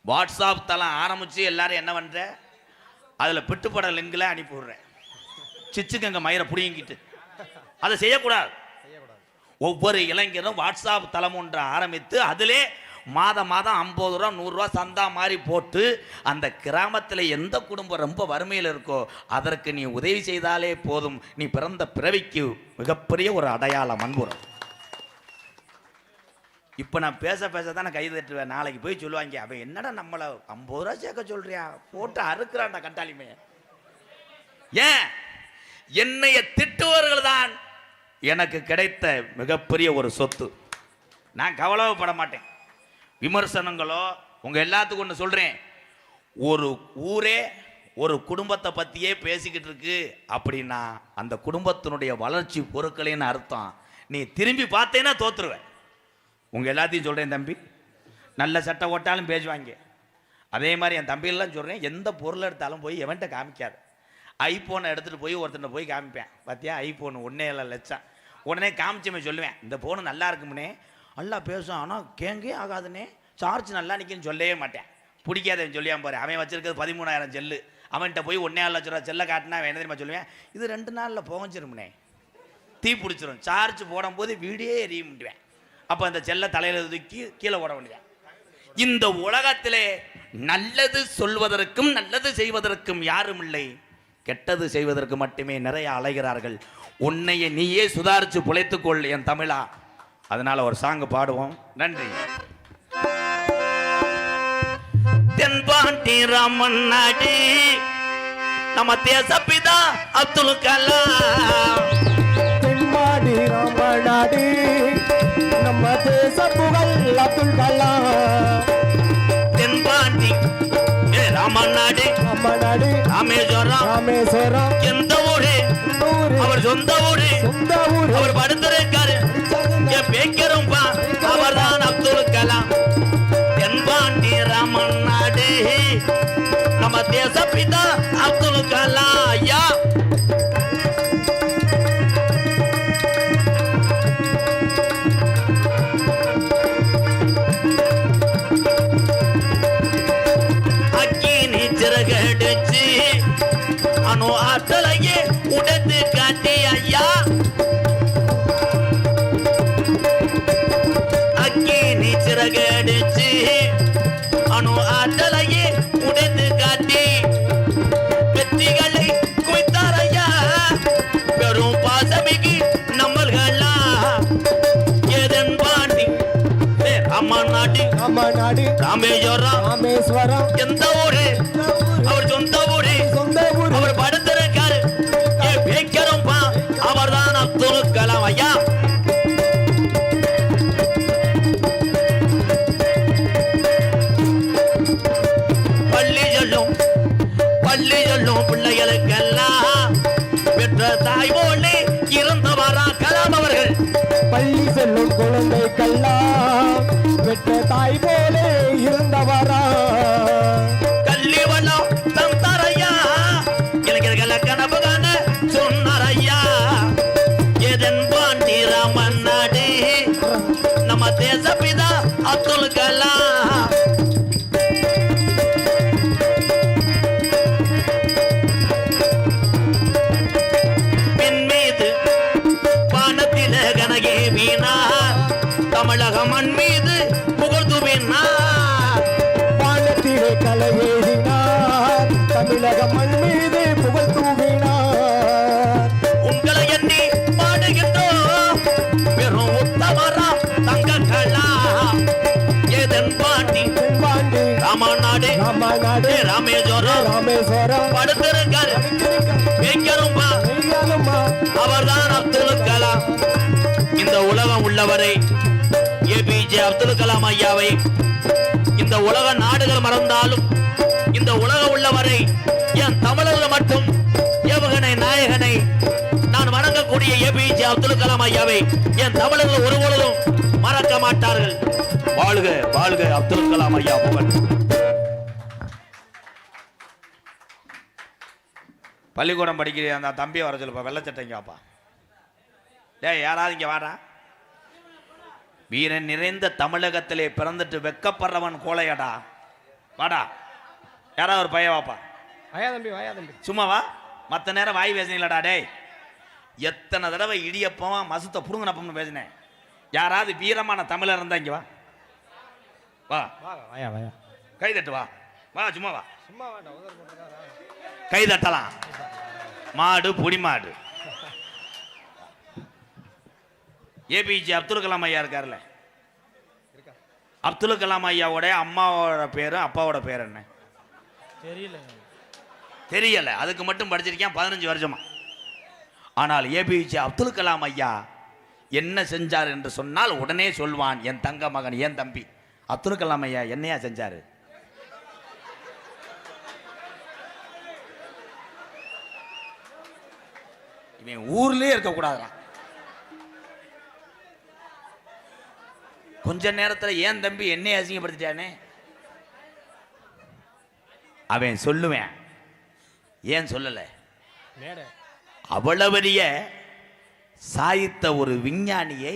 WhatsApp தளம் ஆரம்பிச்சு எல்லாரும் என்ன பண்ற, அதுல பிட்டுப்பட லிங்க்ல அனுப்பி விடுறேன். சிச்சுக்கங்க மயிரை புடிங்கிட்டு அதை செய்யக்கூடாது. ஒவ்வொரு இளைஞரும் வாட்ஸ்அப் தளம் ஒன்று ஆரம்பித்து அதிலே மாதம் 50 ரூபா 100 ரூபா சந்தா மாதிரி போட்டு அந்த கிராமத்தில் எந்த குடும்பம் ரொம்ப வறுமையில் இருக்கோ அதற்கு நீ உதவி செய்தாலே போதும். நீ பிறந்த பிறவிக்கு மிகப்பெரிய ஒரு அடையாளம் அன்புறம். இப்போ நான் பேச தான் நான் கை தட்டுவேன். நாளைக்கு போய் சொல்லுவாங்க, அவன் என்னடா நம்மளை 50 ரூபா சேர்க்க சொல்றியா, போட்டு அறுக்கிறான்டா கண்டாலிமே. ஏன் என்னைய திட்டுவர்கள் தான் எனக்கு கிடைத்த மிகப்பெரிய ஒரு சொத்து. நான் கவலைப்பட மாட்டேன். விமர்சனங்களோ உங்க எல்லாத்துக்கும் ஒன்று சொல்றேன், ஒரு ஊரே ஒரு குடும்பத்தை பத்தியே பேசிக்கிட்டு இருக்கு அப்படின்னா அந்த குடும்பத்தினுடைய வளர்ச்சி பொருட்களின்னு அர்த்தம். நீ திரும்பி பார்த்தேன்னா தோத்துருவேன். உங்க எல்லாத்தையும் சொல்றேன் தம்பி, நல்ல சட்டை ஓட்டாலும் பேசுவாங்க. அதே மாதிரி என் தம்பியெல்லாம் சொல்றேன், எந்த பொருள் எடுத்தாலும் போய் எவன்கிட்ட காமிக்காது. ஐபோனை எடுத்துட்டு போய் ஒருத்தனை போய் காமிப்பேன், பார்த்தியா ஐபோன் 1.7 லட்சம். உடனே காமிச்சுமே சொல்லுவேன், இந்த ஃபோனு நல்லா இருக்குமுனே, நல்லா பேசும், ஆனால் கேங்கே ஆகாதுன்னே, சார்ஜ் நல்லா நிற்குன்னு சொல்லவே மாட்டேன். பிடிக்காதவன் சொல்லியான் பாரு, அவன் வச்சிருக்கிறது 13,000 செல்லு. அவன்கிட்ட போய் 1.7 லட்ச ரூபா செல்லை காட்டினா அவன் என்ன தெரியுமா சொல்லுவேன், இது 2 நாளில் புகஞ்சிருமுனே, தீ பிடிச்சிரும், சார்ஜ் போடும்போது வீடியே எரிய முடிவேன். அப்போ அந்த செல்லை தலையில் தூக்கி கீழே ஓட வேண்டியது. இந்த உலகத்திலே நல்லது சொல்வதற்கும் நல்லது செய்வதற்கும் யாரும் இல்லை, கெட்டது செய்வதற்கு மட்டுமே நிறைய அலைகிறார்கள். உன்னைய நீயே சுதாரிச்சு புழைத்துக்கொள் என் தமிழா. அதனால ஒரு சாங் பாடுவோம். நன்றி. தென்பாண்டி ராமன் நாடு நம்ம தேசப்பிதா அப்துல் கலாம். தென்பாண்டி ராமன் நாடு நம்ம தேச புகழ் அப்துல் கலாம். தென்பாண்டி ராமன் நாடு ராமேஸ்வரம் எந்த ஊரு அவர் சொந்த ஊரு, அவர் படுத்திருக்காரு என் பேக்கரும் அவர் தான் அப்துல் கலாம். தென்பாண்டி ராமன் நாடு நம்ம தேசப்பிதா அப்துல் கலாம் ஐயா. சிறகடிச்சு அணு ஆற்றலையே உடைத்து காட்டி ஐயா. அக்கினி சிறகடிச்சு அணு ஆற்றலையே உடைத்து காட்டி வெற்றிகளை குவித்தார் ஐயா. பெரும் பாசமிகு நம்மள்களா ஏதன் பாண்டி ராமன் நாடு ராமேஸ்வரம் எந்த ஊரு அவர் சொந்த ஊரு, அவர் படுத்திருக்காரு பேக்கரும் அவர் தான் அப்துல் கலாம் ஐயா. பள்ளி சொல்லும் பிள்ளைகளுக்கெல்லாம் பெற்ற தாய் போலே இருந்தவரா கலாம் அவர்கள். பள்ளி செல்லும் குழந்தைக்கெல்லாம் பெற்ற தாய் போலே இருந்தவரா. கல்வி வளம் தம் தரையா இளைஞர்களை கனவு காண சொன்னாரையா. ஏதன் பாண்டி ராமன் நாடு நம்ம தேசப்பிதா அப்துல் கலாம். பின் மீது வானத்தில கனகே வீணா தமிழக மண் மீது புகழ்ந்துவினார். வானத்திலே கலையேறினார் தமிழக மண் மீது புகழ் தூவினார். உங்களை எண்ணி பாடுகின்றோம் பெரும் உத்தமரா தங்க கலாம். ஏதன் பாண்டி ராமன் நாடு ராமேஸ்வரம் படுத்திருக்காரு பேக்கரும் அவர் தான் அப்துல் கலாம். இந்த உலகம் உள்ளவரை ஏபிஜே அப்துல் கலாம் ஐயாவை இந்த உலக நாடுகள் மறந்தாலும் இந்த உலகம் உள்ளவரை என் தமிழர்கள் மட்டும் ஏவுகணை நாயகனை நான் வணங்கக்கூடிய ஏபிஜே அப்துல் கலாம் ஐயாவை என் தமிழர்கள் ஒருபொழுதும் மறக்க மாட்டார்கள். வாழ்க வாழ்க அப்துல் கலாம் ஐயா புகழ். பள்ளிக்கூடம் படிக்கிற அந்த தம்பியை வர சொல்லுப்பா, வெள்ளச்சட்டைங்கப்பா. டேய் யாராவது இங்கே வாடா. வீரன் நிறைந்த தமிழகத்திலே பிறந்துட்டு வெக்கப்படுறவன் கோழையடா. வாடா, யாராவது ஒரு பையன் வாப்பா. வாயா தம்பி, வாயா தம்பி. சும்மா வா. மற்ற நேரம் வாய் பேசுனீங்களாடா டேய். எத்தனை தடவை இடியப்பம் மசத்தை புடுங்கினப்பம்னு பேசினேன். யாராவது வீரமான தமிழர் இருந்தா இங்க வா. வா வாயா வாயா. கை தட்டு வா. வா சும்மா வா. சும்மா வாடா, உதர் போடுறதா. கை தட்டலாம். மாடு புடி மாடு. ஏபிஜே அப்துல் கலாம் ஐயா இருக்கார்ல, அப்துல் கலாம் ஐயாவோட அம்மாவோட பேரும் அப்பாவோட பேர் என்ன தெரியல. அதுக்கு மட்டும் படிச்சிருக்கேன் 15 வருஷமா. ஆனால் ஏபிஜே அப்துல் கலாம் ஐயா என்ன செஞ்சார் என்று சொன்னால் உடனே சொல்வான், என் தங்க மகன், என் தம்பி அப்துல் கலாம் ஐயா என்னையா செஞ்சாரு? இவன் ஊர்லயே இருக்கக்கூடாதுடா. கொஞ்ச நேரத்தில் ஏன் தம்பி என்னை அசிங்கப்படுத்திட்டானே அவன் சொல்லுவேன். ஏன் சொல்லல? அவ்வளவரிய சாய்த்த ஒரு விஞ்ஞானியை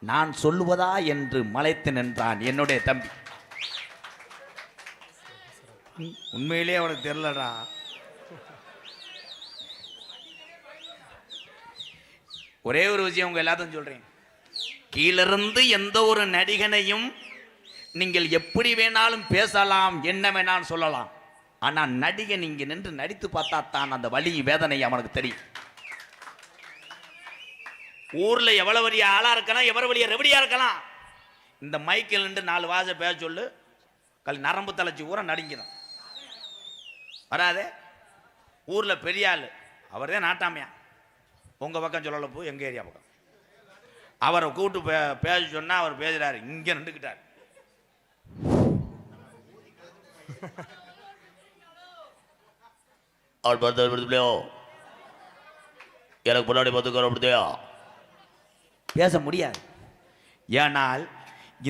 நான் சொல்லுவதா என்று மலைத்து நின்றான் என்னுடைய தம்பி. உண்மையிலே அவனுக்கு தெரியலடா. ஒரே ஒரு விஷயம் உங்க எல்லாத்தையும் சொல்றேன். கீழிருந்து எந்த ஒரு நடிகனையும் நீங்கள் எப்படி வேணாலும் பேசலாம், என்ன வேணாலும் சொல்லலாம். ஆனால் நடிகன் இங்கே நின்று நடித்து பார்த்தா தான் அந்த வலி வேதனை அவனுக்கு தெரியும். ஊர்ல எவ்வளவு வழியா ஆளா இருக்கலாம், எவ்வளவு வழியா ரெவடியா இருக்கலாம். இந்த மைக்கில் நின்று 4 வாச பேச சொல்லு, நரம்பு தலைச்சி ஊற நடிக்கணும். வராதே. ஊர்ல பெரிய ஆள் அவர் தான் நாட்டாமையா. உங்க பக்கம் சொல்லல, போ எங்க ஏரியா பக்கம். அவரை கூப்பிட்டு பேச சொன்னா அவர் பேசுறாரு, இங்க நின்றுக்கிட்டார். எனக்கு முன்னாடி பார்த்துக்கோ பேச முடியாது. ஏனால்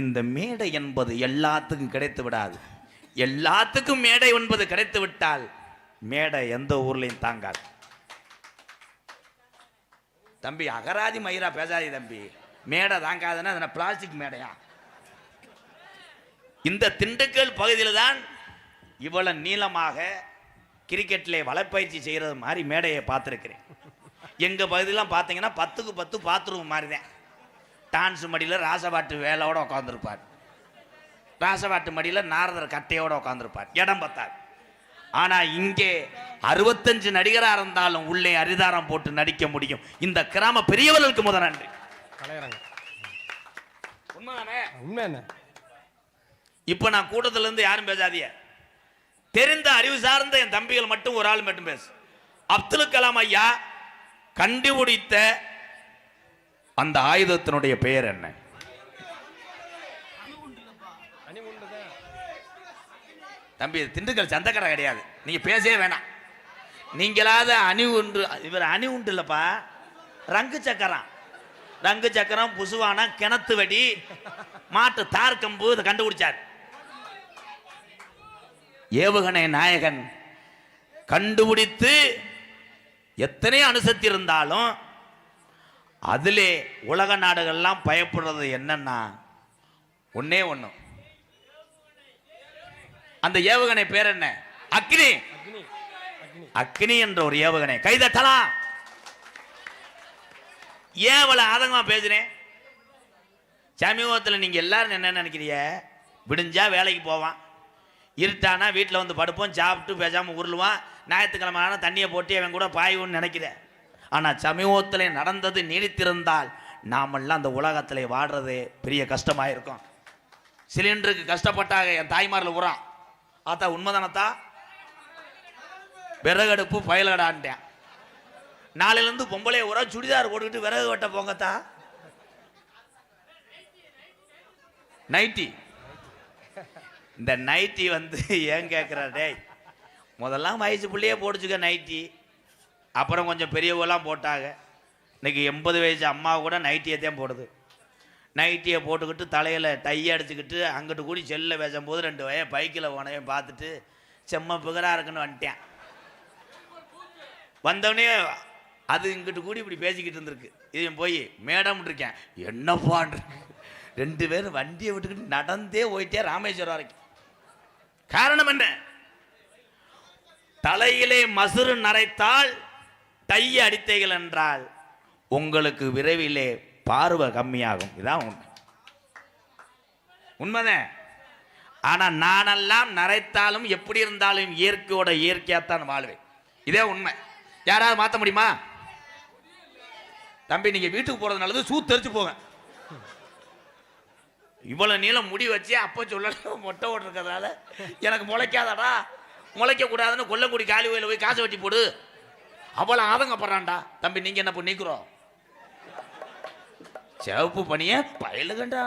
இந்த மேடை என்பது எல்லாத்துக்கும் கிடைத்து விடாது. எல்லாத்துக்கும் மேடை என்பது கிடைத்து விட்டால் மேடை எந்த ஊர்லையும் தாங்காது. தம்பி அகராதி மயிரா பேசாதே தம்பி. மேடை தாங்காதுன்னா அதனை பிளாஸ்டிக் மேடையா? இந்த திண்டுக்கல் பகுதியில் தான் இவ்வளவு நீளமாக கிரிக்கெட்டில் வலைப்பயிற்சி செய்கிறது மாதிரி மேடையை பார்த்துருக்கிறேன். எங்கள் பகுதியெலாம் பார்த்தீங்கன்னா 10க்கு 10 பாத்ரூம் மாதிரி தான். டான்ஸ் மடியில் ராசபாட்டு வேலையோடு உட்காந்துருப்பார், ராசபாட்டு மடியில் நாரதர் கட்டையோடு உட்காந்துருப்பார். இடம் பத்தார். ஆனால் இங்கே 65 நடிகராக இருந்தாலும் உள்ளே அரிதாரம் போட்டு நடிக்க முடியும். இந்த கிராம பெரியவர்களுக்கு முதல் நன்றி. உண்மைதானே? உண்மை. இப்போ நான் கூட்டத்திலிருந்து யாரும் பேசாதீங்க. தெரிந்த அறிவு சார்ந்த என் தம்பிகள் மட்டும் ஒரு ஆள் மட்டும் பேசு. அப்துல் கலாம் ஐயா கண்டுபிடித்த அந்த ஆயுதத்தினுடைய பெயர் என்ன? தம்பி திண்டுக்கல் சந்தக்கடை கிடையாது, நீங்க பேசவே வேணாம். நீங்களாவது அணி உண்டு, இவர் அணி உண்டு இல்லப்பா, ரங்கு சக்கரம். ரங்கு சக்கரம், புசுவானா, கிணத்து வெடி, மாட்டு தார் கம்பு இதை கண்டுபிடிச்சார். ஏவுகணை நாயகன் கண்டுபிடித்து எத்தனை அணுசக்தி இருந்தாலும் அதிலே உலக நாடுகள்லாம் பயப்படுறது என்னன்னா ஒன்னே ஒண்ணு. அந்த ஏவுகணை பேர் என்ன? அக்னி. அக்னி என்ற ஒரு ஏவுகணை. கைதட்டலாம். ஏன் இவ்வளவு ஆதங்கமா பேசுறேன்? சமீபத்தில் நீங்க எல்லாரும் என்ன நினைக்கிறீங்க? விடிஞ்சா வேலைக்கு போவான், இருட்டானா வீட்டில் வந்து படுப்போம், சாப்பிட்டு பேசாமல் உருளுவான், ஞாயிற்றுக்கிழமை ஆனால் தண்ணியை போட்டு அவன் கூட பாய்வுன்னு நினைக்கிறேன். ஆனால் சமீபத்தில் நடந்தது நீடித்திருந்தால் நாமெல்லாம் அந்த உலகத்தில் வாடுறது பெரிய கஷ்டமாக இருக்கும். சிலிண்டருக்கு கஷ்டப்பட்டாங்க என் தாய்மாரில் உரம் ஆத்தா. உண்மைதானத்தா? விறகடுப்பு பயலடான்ட்டேன். நாளையிலேருந்து பொம்பளை உரம் சுடிதார் போட்டுக்கிட்டு விறகு வெட்ட போங்கத்தா. நைட்டி. இந்த நைட்டி வந்து ஏன் கேட்குறா டேய்? முதல்லாம் வயசு பிள்ளையே போட்டுச்சுக்க நைட்டி, அப்புறம் கொஞ்சம் பெரியவெல்லாம் போட்டாங்க. இன்னைக்கு 80 வயசு அம்மா கூட நைட்டியை தான் போடுது. நைட்டியை போட்டுக்கிட்டு தலையில் டையை அடிச்சுக்கிட்டு அங்கிட்டு கூடி செல்லில் பேசும்போது 2 வயன் பைக்கில் போனவன் பார்த்துட்டு செம்ம பிகராக இருக்குன்னு வந்துட்டேன். வந்தவனே அது இங்கிட்டு கூடி இப்படி பேசிக்கிட்டு இருந்திருக்கு. இவன் போய் மேடம் இருக்கேன் என்னப்பான் 2 பேரும் வண்டியை விட்டுக்கிட்டு நடந்தே போயிட்டே ராமேஸ்வரம் வரைக்கும். காரணம் என்ன? தலையிலே மசுறு நரைத்தால் டைய அடித்தீர்கள் என்றால் உங்களுக்கு விரைவிலே பார்வை கம்மியாகும். இதான் உண்மை. உண்மைதான். ஆனா நானெல்லாம் நரைத்தாலும் எப்படி இருந்தாலும் இயற்கையோட இயற்கையாத்தான் வாழ்வேன். இதே உண்மை. யாராவது மாற்ற முடியுமா? தம்பி நீங்க வீட்டுக்கு போறது நல்லது, சூத்தரிச்சு போவேன். இவ்வளவு நீளம் முடி வச்சு அப்ப சொல்ல மொட்டை ஓட்டு இருக்கிறதுனால எனக்கு முளைக்காதடா, முளைக்க கூடாதுன்னு கொல்லக்குடி காலி கோயில போய் காசு வெட்டி போடு, அவ்வளவு ஆதங்கப்படுறான்டா. தம்பி நீங்க என்ன பண்ணிக்கிறோம்? சிவப்பு பணிய பயலுகண்டா.